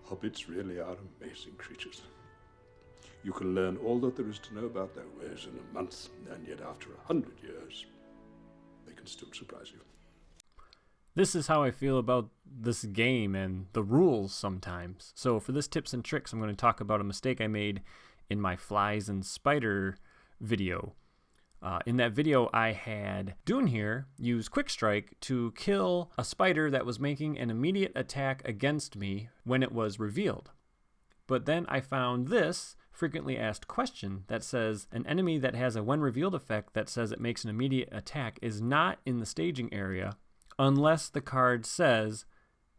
Hobbits really are amazing creatures. You can learn all that there is to know about their ways in a month, and yet after 100 years, they can still surprise you. This is how I feel about this game and the rules sometimes. So for this tips and tricks, I'm going to talk about a mistake I made in my flies and spider video. In that video, I had Dune here use Quick Strike to kill a spider that was making an immediate attack against me when it was revealed. But then I found this frequently asked question that says an enemy that has a when revealed effect that says it makes an immediate attack is not in the staging area unless the card says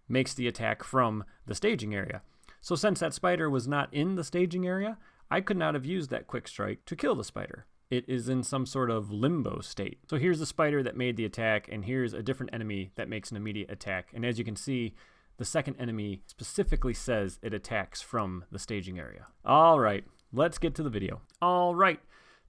makes the attack from the staging area. So since that spider was not in the staging area, I could not have used that Quick Strike to kill the spider. It is in some sort of limbo state. So here's the spider that made the attack, and here's a different enemy that makes an immediate attack. And as you can see, the second enemy specifically says it attacks from the staging area. All right, let's get to the video. All right,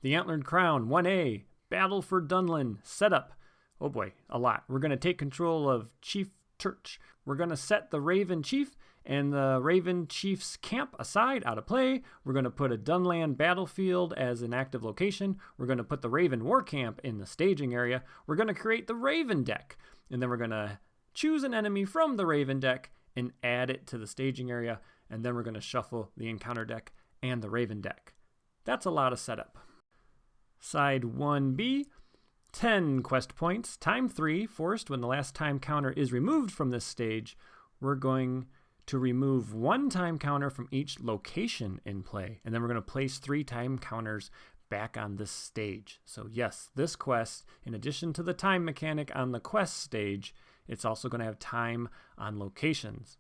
the Antlered Crown, 1A, Battle for Dunlin, setup. Oh boy, a lot. We're going to take control of Chief Church. We're going to set the Raven Chief and the Raven Chief's camp aside, out of play. We're going to put a Dunland battlefield as an active location. We're going to put the Raven War Camp in the staging area. We're going to create the Raven deck. And then we're going to choose an enemy from the Raven deck and add it to the staging area. And then we're going to shuffle the encounter deck and the Raven deck. That's a lot of setup. Side 1B, 10 quest points, time 3, forced when the last time counter is removed from this stage. We're going to remove 1 time counter from each location in play. And then we're going to place 3 time counters back on this stage. So yes, this quest, in addition to the time mechanic on the quest stage, it's also going to have time on locations.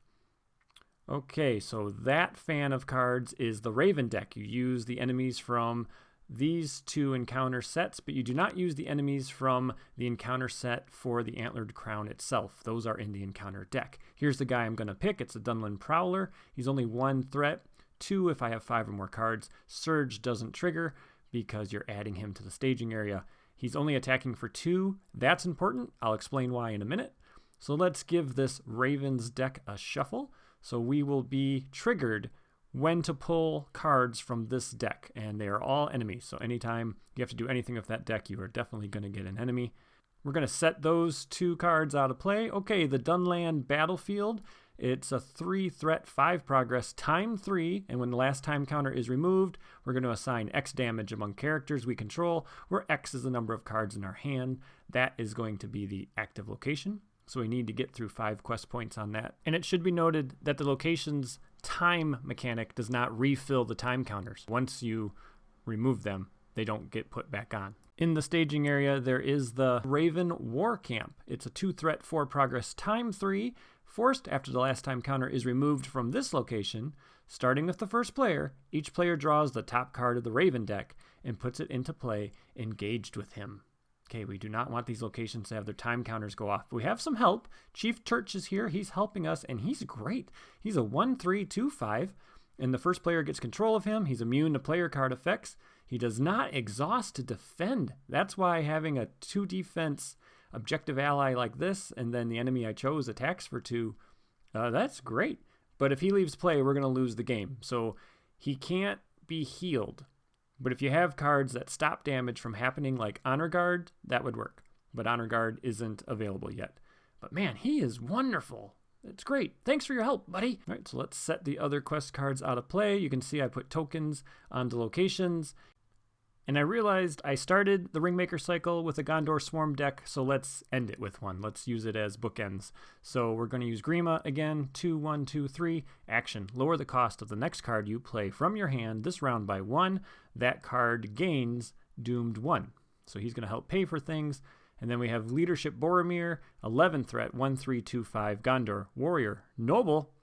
Okay, so that fan of cards is the Raven deck. You use the enemies from these 2 encounter sets, but you do not use the enemies from the encounter set for the Antlered Crown itself. Those are in the encounter deck. Here's the guy I'm going to pick. It's a Dunlin Prowler. He's only 1 threat, 2 if I have 5 or more cards. Surge doesn't trigger because you're adding him to the staging area. He's only attacking for 2. That's important. I'll explain why in a minute. So let's give this Raven's deck a shuffle. So we will be triggered when to pull cards from this deck, and they are all enemies. So anytime you have to do anything with that deck, you are definitely going to get an enemy. We're going to set those 2 cards out of play. Okay, the Dunland Battlefield. It's a 3 threat, 5 progress, time 3, and when the last time counter is removed, we're going to assign X damage among characters we control, where X is the number of cards in our hand. That is going to be the active location. So we need to get through 5 quest points on that. And it should be noted that the location's time mechanic does not refill the time counters. Once you remove them, they don't get put back on. In the staging area, there is the Raven War Camp. It's a 2 threat, 4 progress, time 3, forced after the last time counter is removed from this location. Starting with the first player, each player draws the top card of the Raven deck and puts it into play, engaged with him. Okay, we do not want these locations to have their time counters go off. We have some help. Chief Church is here. He's helping us, and he's great. He's a 1/3/2/5, and the first player gets control of him. He's immune to player card effects. He does not exhaust to defend. That's why having a 2 defense objective ally like this, and then the enemy I chose attacks for 2, that's great. But if he leaves play, we're going to lose the game. So he can't be healed. But if you have cards that stop damage from happening like Honor Guard, that would work. But Honor Guard isn't available yet. But man, he is wonderful. It's great. Thanks for your help, buddy. All right, so let's set the other quest cards out of play. You can see I put tokens onto locations. And I realized I started the Ringmaker cycle with a Gondor Swarm deck, so let's end it with one. Let's use it as bookends. So we're going to use Grima again. 2, 1, 2, 3. Action. Lower the cost of the next card you play from your hand this round by 1. That card gains Doomed 1. So he's going to help pay for things. And then we have Leadership Boromir, 11 threat, 1/3/2/5 Gondor Warrior Noble.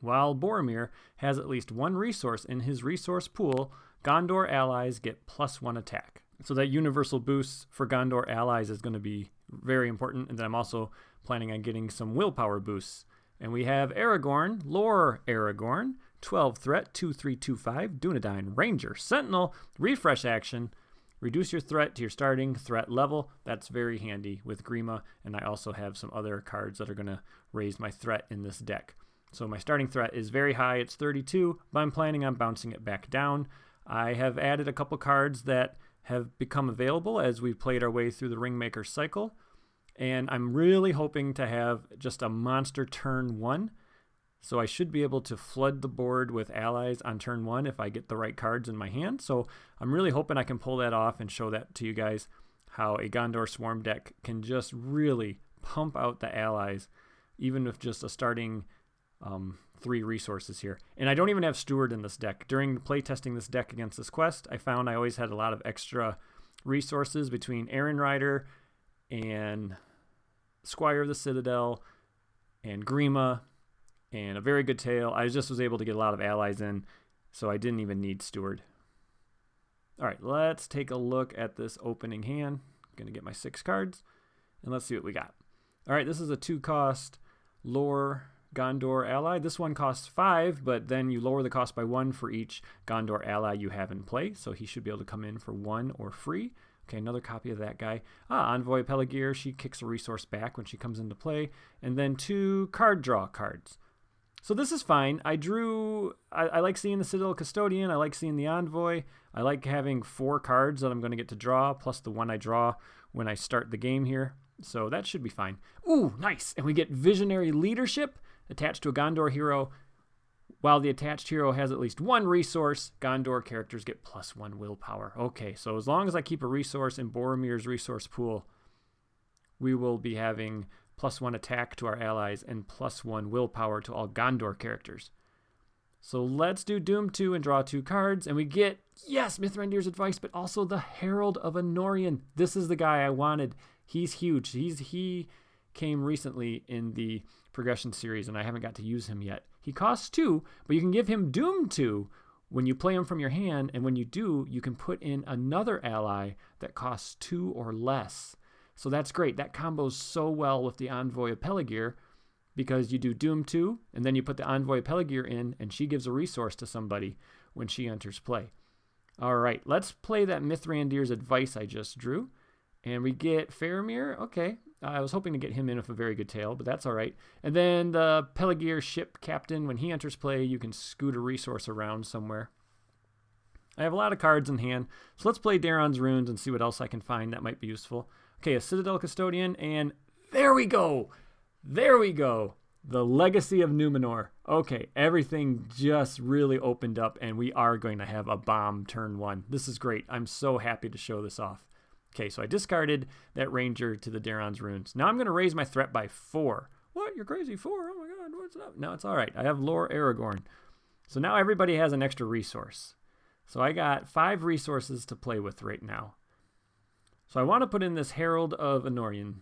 While Boromir has at least 1 resource in his resource pool, Gondor allies get +1 attack. So that universal boost for Gondor allies is going to be very important. And then I'm also planning on getting some willpower boosts. And we have Aragorn, Lore Aragorn, 12 threat, 2/3/2/5 Dunedain Ranger Sentinel, refresh action. Reduce your threat to your starting threat level. That's very handy with Grima. And I also have some other cards that are going to raise my threat in this deck. So my starting threat is very high, it's 32, but I'm planning on bouncing it back down. I have added a couple cards that have become available as we've played our way through the Ringmaker cycle, and I'm really hoping to have just a monster turn 1. So I should be able to flood the board with allies on turn 1 if I get the right cards in my hand. So I'm really hoping I can pull that off and show that to you guys, how a Gondor Swarm deck can just really pump out the allies, even with just a starting 3 resources here. And I don't even have Steward in this deck. During playtesting this deck against this quest, I found I always had a lot of extra resources between Aaron Rider and Squire of the Citadel and Grima and a very good tail. I just was able to get a lot of allies in, so I didn't even need Steward. All right, let's take a look at this opening hand. I'm going to get my 6 cards, and let's see what we got. All right, this is a 2-cost Lore Gondor ally. This one costs 5, but then you lower the cost by 1 for each Gondor ally you have in play, so he should be able to come in for 1 or free. Okay, another copy of that guy. Envoy Peligir, she kicks a resource back when she comes into play, and then 2 card draw cards. So this is fine. I like seeing the Citadel Custodian. I like seeing the Envoy. I like having 4 cards that I'm going to get to draw, plus the one I draw when I start the game here. So that should be fine. Ooh, nice. And we get Visionary Leadership attached to a Gondor hero. While the attached hero has at least 1 resource, Gondor characters get +1 willpower. Okay, so as long as I keep a resource in Boromir's resource pool, we will be having +1 attack to our allies and +1 willpower to all Gondor characters. So let's do Doom 2 and draw 2 cards, and we get, yes, Mithrandir's Advice, but also the Herald of Anorian. This is the guy I wanted. He's huge. He came recently in the progression series, and I haven't got to use him yet. He costs 2, but you can give him Doom 2 when you play him from your hand, and when you do, you can put in another ally that costs 2 or less. So that's great. That combos so well with the Envoy of Peligir, because you do Doom 2, and then you put the Envoy of Peligir in, and she gives a resource to somebody when she enters play. All right, let's play that Mithrandir's Advice I just drew. And we get Faramir. Okay, I was hoping to get him in with a very good tail, but that's all right. And then the Peligir ship captain, when he enters play, you can scoot a resource around somewhere. I have a lot of cards in hand, so let's play Daron's Runes and see what else I can find that might be useful. Okay, a Citadel Custodian, and there we go! There we go! The Legacy of Numenor. Okay, everything just really opened up, and we are going to have a bomb turn 1. This is great. I'm so happy to show this off. Okay, so I discarded that Ranger to the Daron's Runes. Now I'm going to raise my threat by 4. What? You're crazy? 4? Oh my god, what's up? No, it's all right. I have Lore Aragorn. So now everybody has an extra resource. So I got 5 resources to play with right now. So I want to put in this Herald of Anorian.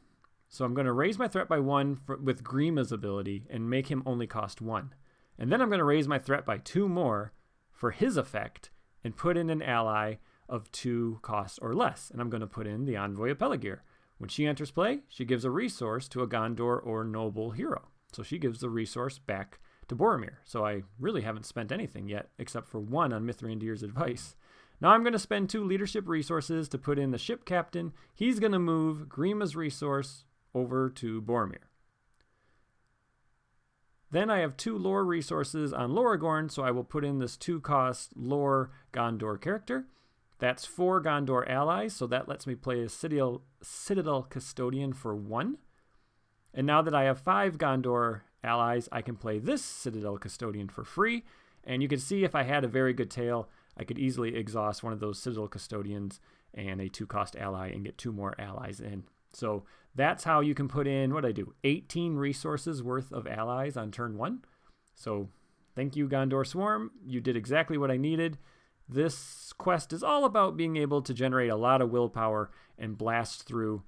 So I'm going to raise my threat by 1 with Grima's ability and make him only cost 1. And then I'm going to raise my threat by 2 more for his effect and put in an ally of 2 costs or less. And I'm going to put in the Envoy of Peligir. When she enters play, she gives a resource to a Gondor or noble hero. So she gives the resource back to Boromir. So I really haven't spent anything yet except for 1 on Mithrandir's Advice. Now I'm going to spend 2 leadership resources to put in the ship captain. He's going to move Grima's resource over to Boromir. Then I have 2 lore resources on Loragorn, so I will put in this 2-cost lore Gondor character. That's 4 Gondor allies, so that lets me play a Citadel Custodian for 1. And now that I have 5 Gondor allies, I can play this Citadel Custodian for free. And you can see if I had a very good tail, I could easily exhaust one of those Citadel Custodians and a 2-cost ally and get 2 more allies in. So that's how you can put in, what I do, 18 resources worth of allies on turn 1. So thank you, Gondor Swarm. You did exactly what I needed. This quest is all about being able to generate a lot of willpower and blast through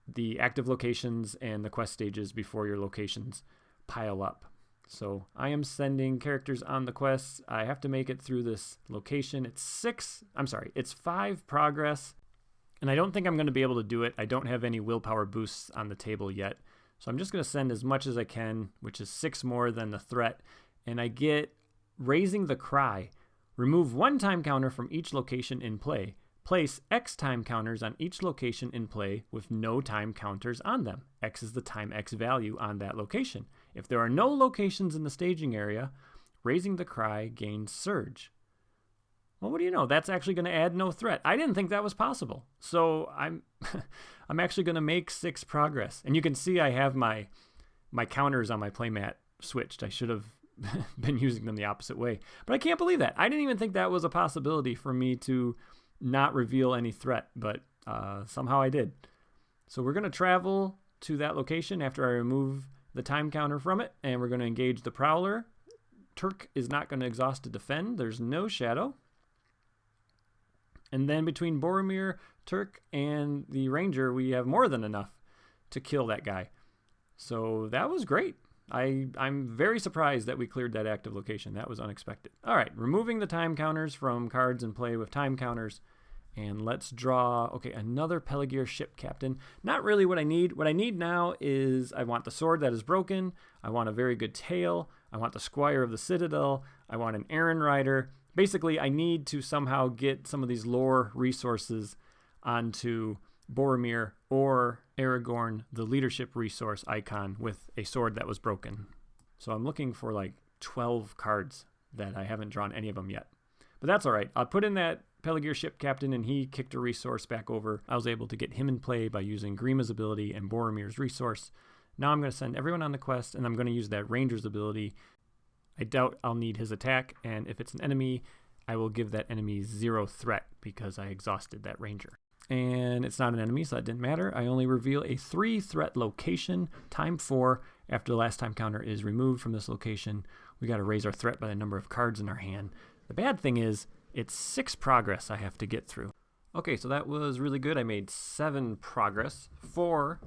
the active locations and the quest stages before your locations pile up. So I am sending characters on the quests. I have to make it through this location. It's 5 progress. And I don't think I'm going to be able to do it. I don't have any willpower boosts on the table yet. So I'm just going to send as much as I can, which is 6 more than the threat. And I get Raising the Cry. Remove 1 time counter from each location in play. Place X time counters on each location in play with no time counters on them. X is the time X value on that location. If there are no locations in the staging area, raising the cry gains surge. Well, what do you know? That's actually going to add no threat. I didn't think that was possible. So I'm I'm actually going to make 6 progress. And you can see I have my counters on my playmat switched. I should have been using them the opposite way. But I can't believe that. I didn't even think that was a possibility for me to not reveal any threat, but somehow I did. So we're going to travel to that location after I remove the time counter from it, and we're going to engage the Prowler. Turk is not going to exhaust to defend. There's no shadow. And then between Boromir, Turk, and the Ranger, we have more than enough to kill that guy. So that was great. I'm very surprised that we cleared that active location. That was unexpected. All right, removing the time counters from cards in play with time counters. And let's draw, okay, another Pelargir ship captain. Not really what I need. What I need now is I want the sword that is broken. I want a very good tail. I want the Squire of the Citadel. I want an Aaron Rider. Basically, I need to somehow get some of these lore resources onto Boromir or Aragorn, the leadership resource icon, with a sword that was broken. So I'm looking for like 12 cards that I haven't drawn any of them yet. But that's all right. I'll put in that Pelargir ship captain, and he kicked a resource back over. I was able to get him in play by using Grima's ability and Boromir's resource. Now I'm going to send everyone on the quest, and I'm going to use that Ranger's ability. I doubt I'll need his attack, and if it's an enemy, I will give that enemy 0 threat because I exhausted that Ranger. And it's not an enemy, so that didn't matter. I only reveal a 3 threat location, time 4. After the last time counter is removed from this location, we got to raise our threat by the number of cards in our hand. The bad thing is, it's 6 progress I have to get through. Okay, so that was really good. I made 7 progress. 4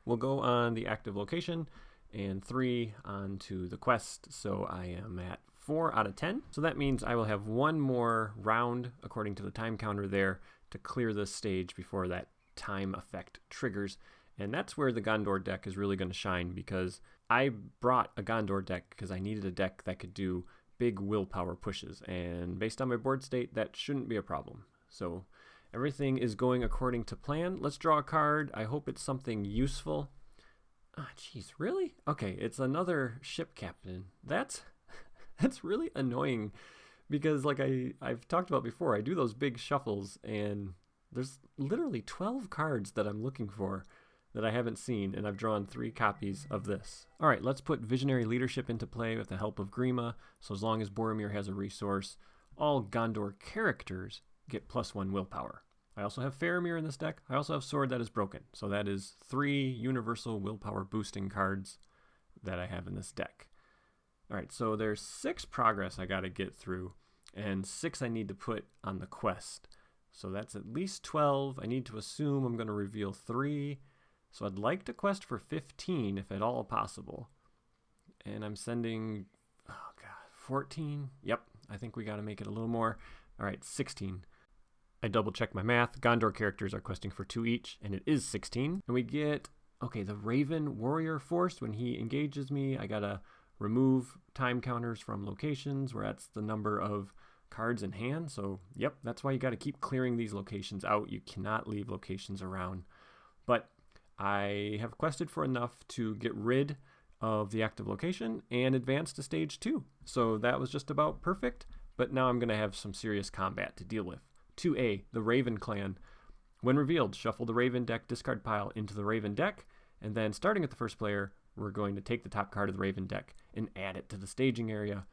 will go on the active location, and 3 onto the quest. So I am at 4 out of 10. So that means I will have 1 more round, according to the time counter there, to clear this stage before that time effect triggers. And that's where the Gondor deck is really going to shine, because I brought a Gondor deck because I needed a deck that could do big willpower pushes. And based on my board state, that shouldn't be a problem. So everything is going according to plan. Let's draw a card. I hope it's something useful. Ah, jeez, really? Okay, it's another ship captain. That's really annoying because, like I've talked about before, I do those big shuffles and there's literally 12 cards that I'm looking for that I haven't seen, and I've drawn 3 copies of this. All right, let's put Visionary Leadership into play with the help of Grima. So as long as Boromir has a resource, all Gondor characters get +1 willpower. I also have Faramir in this deck. I also have Sword That Is Broken. So that is 3 universal willpower boosting cards that I have in this deck. All right, so there's 6 progress I got to get through, and 6 I need to put on the quest. So that's at least 12. I need to assume I'm going to reveal 3. So I'd like to quest for 15 if at all possible. And I'm sending, 14. Yep, I think we got to make it a little more. All right, 16. I double checked my math. Gondor characters are questing for 2 each, and it is 16. And we get, the Raven Warrior Force. When he engages me, I got to remove time counters from locations where that's the number of cards in hand. So, yep, that's why you got to keep clearing these locations out. You cannot leave locations around. But I have quested for enough to get rid of the active location and advance to stage 2. So that was just about perfect, but now I'm going to have some serious combat to deal with. 2A, the Raven Clan. When revealed, shuffle the Raven deck discard pile into the Raven deck, and then starting at the first player, we're going to take the top card of the Raven deck and add it to the staging area.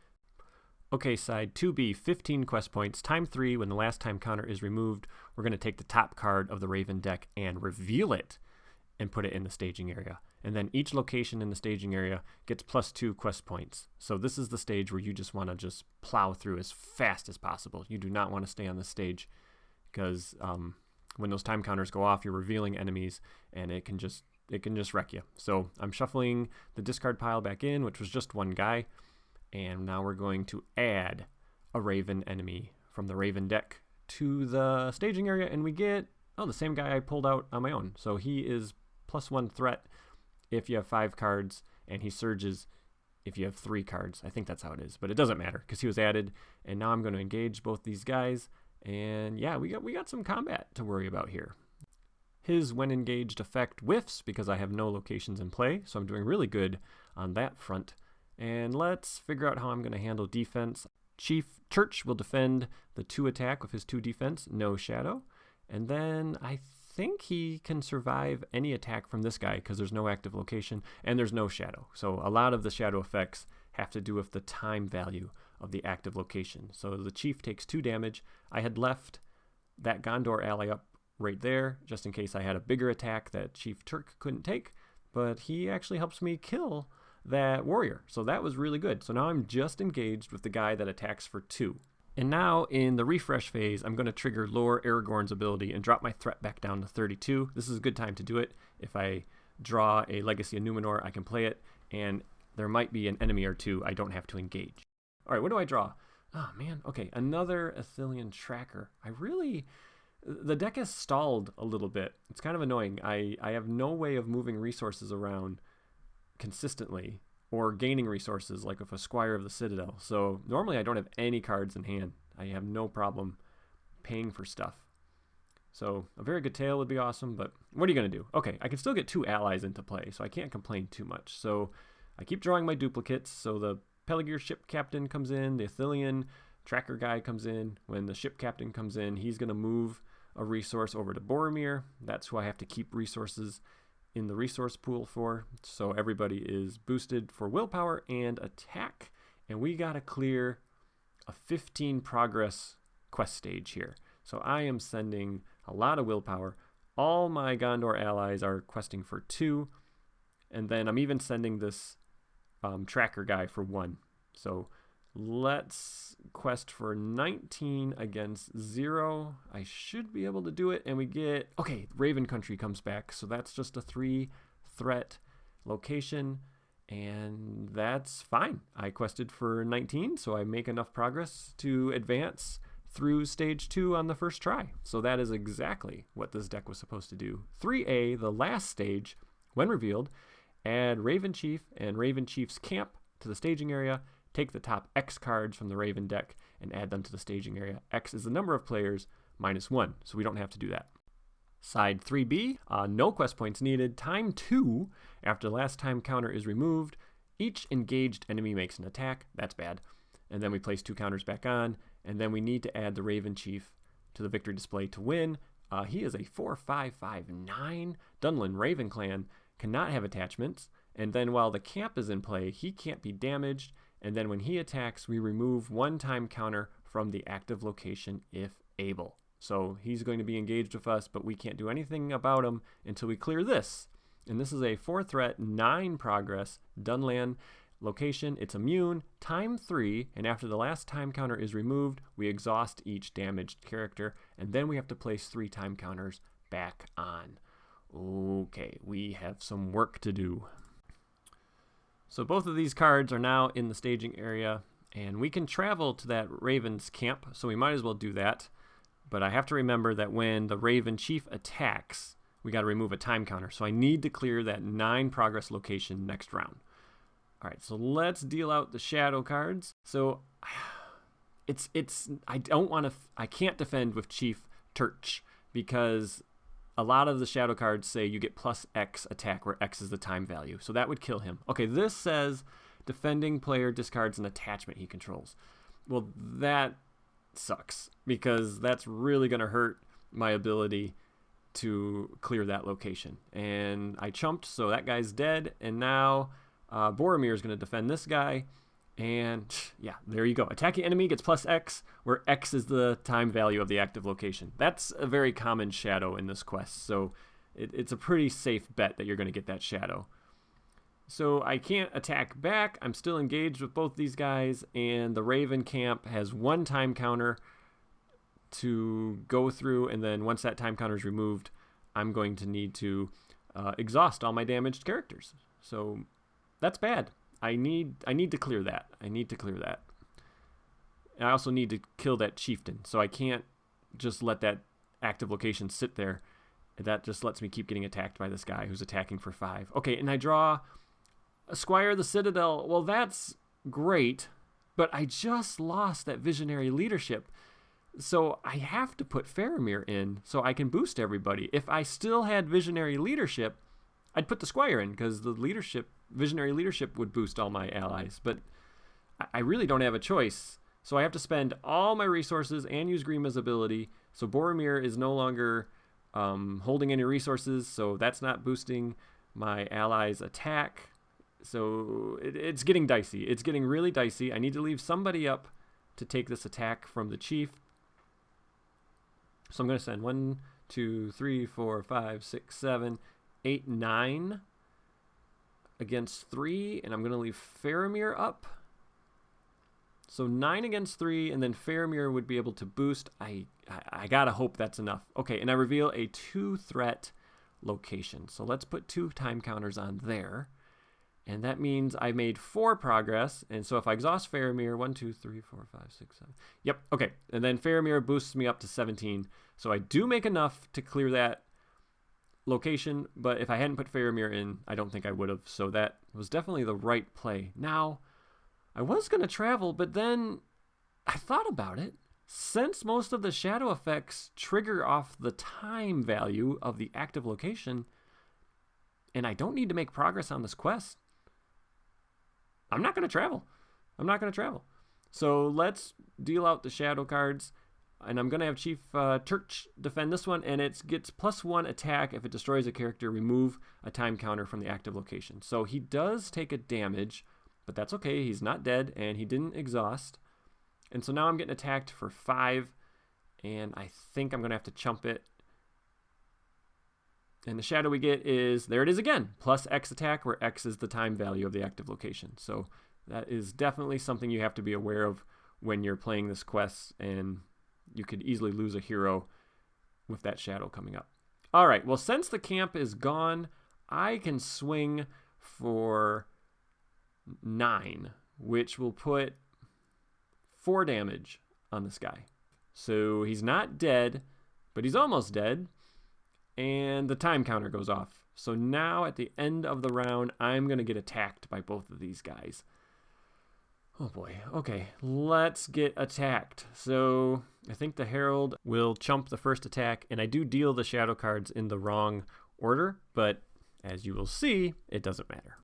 Okay, side 2B, 15 quest points. Time 3, when the last time counter is removed, we're going to take the top card of the Raven deck and reveal it and put it in the staging area. And then each location in the staging area gets +2 quest points. So this is the stage where you just want to just plow through as fast as possible. You do not want to stay on this stage because when those time counters go off, you're revealing enemies and it can just wreck you. So I'm shuffling the discard pile back in, which was just 1 guy. And now we're going to add a Raven enemy from the Raven deck to the staging area, and we get, the same guy I pulled out on my own. So he is +1 threat if you have 5 cards, and he surges if you have 3 cards. I think that's how it is, but it doesn't matter because he was added, and now I'm going to engage both these guys, and yeah, we got some combat to worry about here. His when engaged effect whiffs because I have no locations in play, so I'm doing really good on that front. And let's figure out how I'm going to handle defense. Chief Church will defend the 2 attack with his 2 defense, no shadow. And then I think he can survive any attack from this guy because there's no active location and there's no shadow. So a lot of the shadow effects have to do with the time value of the active location. So the chief takes 2 damage. I had left that Gondor ally up right there just in case I had a bigger attack that Chief Turk couldn't take, but he actually helps me kill that warrior. So that was really good. So now I'm just engaged with the guy that attacks for 2. And now in the refresh phase, I'm going to trigger lower Aragorn's ability and drop my threat back down to 32. This is a good time to do it. If I draw a Legacy of Numenor, I can play it, and there might be an enemy or 2 I don't have to engage. All right, what do I draw? Oh, man. Okay, another Athelian Tracker. The deck has stalled a little bit. It's kind of annoying. I have no way of moving resources around consistently or gaining resources like with a Squire of the Citadel. So normally I don't have any cards in hand. I have no problem paying for stuff. So a very good tail would be awesome, but what are you going to do? Okay, I can still get 2 allies into play, so I can't complain too much. So I keep drawing my duplicates. So the Peligir ship captain comes in, the Athelian tracker guy comes in. When the ship captain comes in, he's going to move a resource over to Boromir. That's who I have to keep resources in the resource pool for. So everybody is boosted for willpower and attack. And we got to clear a 15 progress quest stage here. So I am sending a lot of willpower. All my Gondor allies are questing for 2. And then I'm even sending this tracker guy for 1. So let's quest for 19 against 0. I should be able to do it. And we get, okay, Raven Country comes back. So that's just a 3 threat location. And that's fine. I quested for 19, so I make enough progress to advance through stage 2 on the first try. So that is exactly what this deck was supposed to do. 3A, the last stage, when revealed, add Raven Chief and Raven Chief's camp to the staging area. Take the top X cards from the Raven deck and add them to the staging area. X is the number of players minus 1, so we don't have to do that. Side 3B, no quest points needed. Time 2, after the last time counter is removed, each engaged enemy makes an attack. That's bad. And then we place 2 counters back on, and then we need to add the Raven Chief to the victory display to win. He is a 4/5/5/9. Dunlin Raven Clan cannot have attachments, and then while the camp is in play, he can't be damaged. And then when he attacks, we remove 1 time counter from the active location if able. So he's going to be engaged with us, but we can't do anything about him until we clear this. And this is a 4 threat, 9 progress Dunland location. It's immune, time 3, and after the last time counter is removed, we exhaust each damaged character, and then we have to place 3 time counters back on. Okay, we have some work to do. So both of these cards are now in the staging area, and we can travel to that Raven's camp, so we might as well do that. But I have to remember that when the Raven Chief attacks, we got to remove a time counter. So I need to clear that 9 progress location next round. All right, so let's deal out the shadow cards. So I can't defend with Chief Turch because a lot of the shadow cards say you get plus X attack where X is the time value. So that would kill him. Okay, this says defending player discards an attachment he controls. Well, that sucks because that's really going to hurt my ability to clear that location. And I chumped, so that guy's dead. And now Boromir is going to defend this guy. And yeah, there you go. Attacking enemy gets plus X, where X is the time value of the active location. That's a very common shadow in this quest, so it's a pretty safe bet that you're going to get that shadow. So I can't attack back. I'm still engaged with both these guys, and the Raven camp has 1 time counter to go through, and then once that time counter is removed, I'm going to need to exhaust all my damaged characters. So that's bad. I need to clear that. And I also need to kill that chieftain. So I can't just let that active location sit there. That just lets me keep getting attacked by this guy who's attacking for 5. Okay, and I draw a Squire of the Citadel. Well, that's great, but I just lost that visionary leadership. So I have to put Faramir in so I can boost everybody. If I still had visionary leadership, I'd put the squire in because the visionary leadership would boost all my allies, but I really don't have a choice. So I have to spend all my resources and use Grima's ability. So Boromir is no longer holding any resources, so that's not boosting my allies' attack. So it's getting dicey. It's getting really dicey. I need to leave somebody up to take this attack from the chief. So I'm going to send 1, 2, 3, 4, 5, 6, 7, 8, 9 against 3, and I'm going to leave Faramir up. So 9 against 3, and then Faramir would be able to boost. I gotta hope that's enough. Okay, and I reveal a 2-threat location. So let's put 2 time counters on there. And that means I made 4 progress. And so if I exhaust Faramir, 1, 2, 3, 4, 5, 6, 7. Yep, okay. And then Faramir boosts me up to 17. So I do make enough to clear that location. But if I hadn't put Faramir in, I don't think I would have. So that was definitely the right play. Now, I was going to travel, but then I thought about it. Since most of the shadow effects trigger off the time value of the active location, and I don't need to make progress on this quest, I'm not going to travel. So let's deal out the shadow cards, and I'm going to have Chief Turch defend this one, and it gets +1 attack if it destroys a character. Remove a time counter from the active location. So he does take a damage, but that's okay. He's not dead, and he didn't exhaust. And so now I'm getting attacked for 5, and I think I'm going to have to chump it. And the shadow we get is, there it is again, +X attack, where X is the time value of the active location. So that is definitely something you have to be aware of when you're playing this quest, and you could easily lose a hero with that shadow coming up. All right, well, since the camp is gone, I can swing for 9, which will put 4 damage on this guy. So he's not dead, but he's almost dead. And the time counter goes off. So now at the end of the round, I'm going to get attacked by both of these guys. Oh boy. Okay, let's get attacked. So I think the Herald will chump the first attack, and I do deal the shadow cards in the wrong order, but as you will see, it doesn't matter.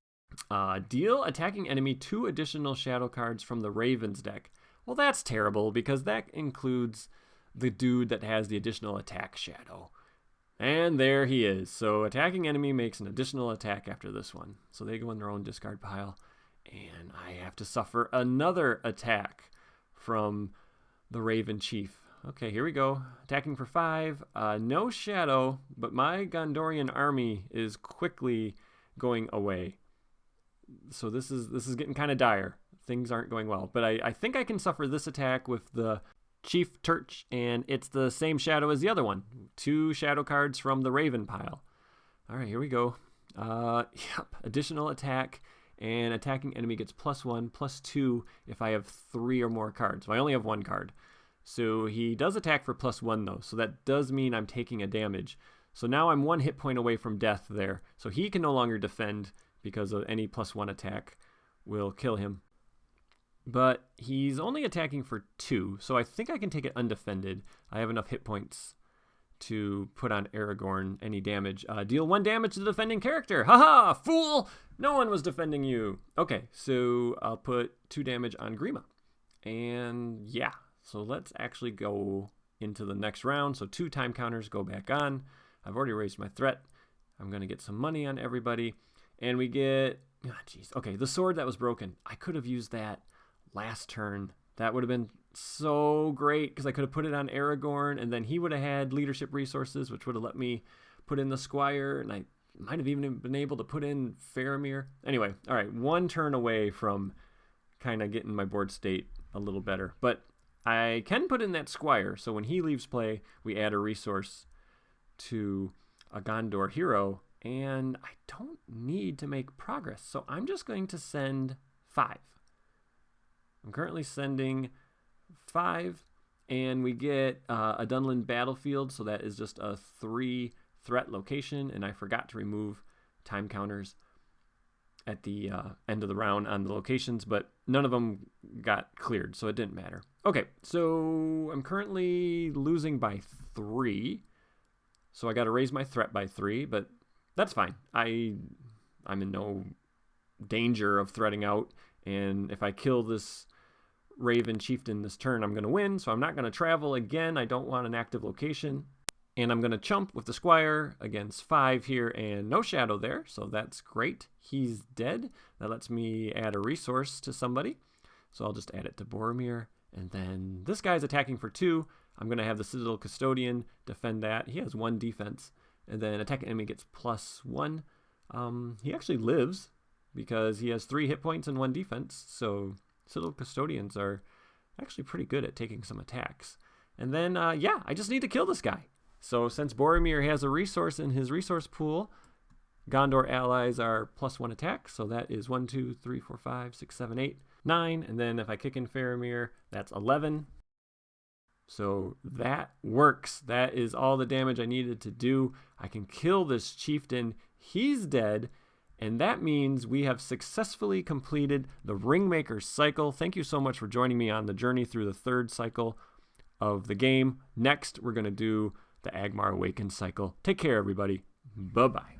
Deal attacking enemy 2 additional shadow cards from the Raven's deck. Well, that's terrible because that includes the dude that has the additional attack shadow. And there he is. So attacking enemy makes an additional attack after this one. So they go in their own discard pile. And I have to suffer another attack from the Raven Chief. Okay, here we go. Attacking for 5. No shadow, but my Gondorian army is quickly going away. So this is getting kind of dire. Things aren't going well. But I think I can suffer this attack with the Chief Turch, and it's the same shadow as the other one. 2 shadow cards from the Raven pile. All right, here we go. Yep, additional attack, and attacking enemy gets +1, +2 if I have 3 or more cards. So I only have 1 card. So he does attack for +1 though, so that does mean I'm taking a damage. So now I'm 1 hit point away from death there. So he can no longer defend because of any +1 attack will kill him. But he's only attacking for 2, so I think I can take it undefended. I have enough hit points to put on Aragorn any damage. Deal 1 damage to the defending character. Haha, fool! No one was defending you. Okay, so I'll put 2 damage on Grima. And yeah, so let's actually go into the next round. So 2 time counters go back on. I've already raised my threat. I'm going to get some money on everybody. And we get, okay, the sword that was broken. I could have used that last turn. That would have been so great because I could have put it on Aragorn, and then he would have had leadership resources, which would have let me put in the Squire, and I might have even been able to put in Faramir. Anyway, all right, 1 turn away from kind of getting my board state a little better. But I can put in that Squire, so when he leaves play, we add a resource to a Gondor hero, and I don't need to make progress. So I'm just going to send 5. I'm currently sending 5, and we get a Dunland battlefield, so that is just a 3 threat location, and I forgot to remove time counters at the end of the round on the locations, but none of them got cleared, so it didn't matter. Okay, so I'm currently losing by 3, so I got to raise my threat by 3, but that's fine. I'm in no danger of threading out, and if I kill this Raven Chieftain this turn, I'm going to win, so I'm not going to travel again. I don't want an active location. And I'm going to chump with the Squire against 5 here, and no shadow there, so that's great. He's dead. That lets me add a resource to somebody. So I'll just add it to Boromir. And then this guy's attacking for 2. I'm going to have the Citadel Custodian defend that. He has 1 defense. And then attacking enemy gets +1. He actually lives because he has 3 hit points and 1 defense. So Citadel Custodians are actually pretty good at taking some attacks. And then, yeah, I just need to kill this guy. So since Boromir has a resource in his resource pool, Gondor allies are +1 attack. So that is 1, 2, 3, 4, 5, 6, 7, 8, 9. And then if I kick in Faramir, that's 11. So that works. That is all the damage I needed to do. I can kill this chieftain. He's dead. And that means we have successfully completed the Ringmaker cycle. Thank you so much for joining me on the journey through the 3rd cycle of the game. Next, we're going to do the Agmar Awakened cycle. Take care, everybody. Bye-bye.